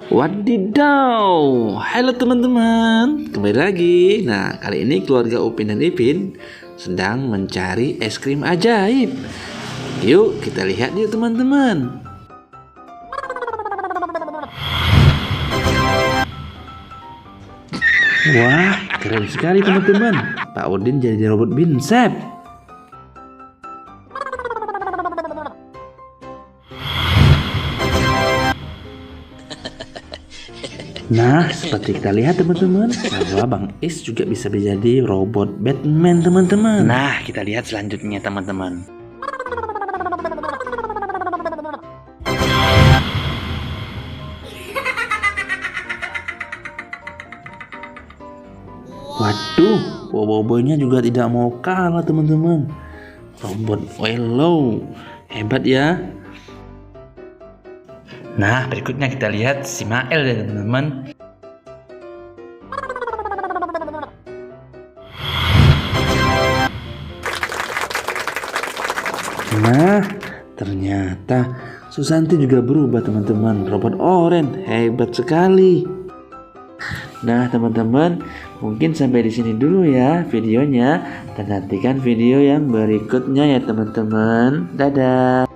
Wadidaw, halo teman-teman, kembali lagi. Nah, kali ini keluarga Upin dan Ipin sedang mencari es krim ajaib. Yuk kita lihat yuk teman-teman. Wah, keren sekali teman-teman. Pak Udin jadi robot binsep. Nah, seperti kita lihat teman-teman, bahwa Bang Is juga bisa menjadi robot Batman teman-teman. Nah, kita lihat selanjutnya teman-teman. Waduh, Boboiboynya juga tidak mau kalah teman-teman. Robot Wello, hebat ya. Nah, berikutnya kita lihat si Mael ya teman-teman. Nah, ternyata Susanti juga berubah teman-teman. Robot Oren, hebat sekali. Nah teman-teman, mungkin sampai di sini dulu ya videonya. Dan nantikan video yang berikutnya ya teman-teman. Dadah.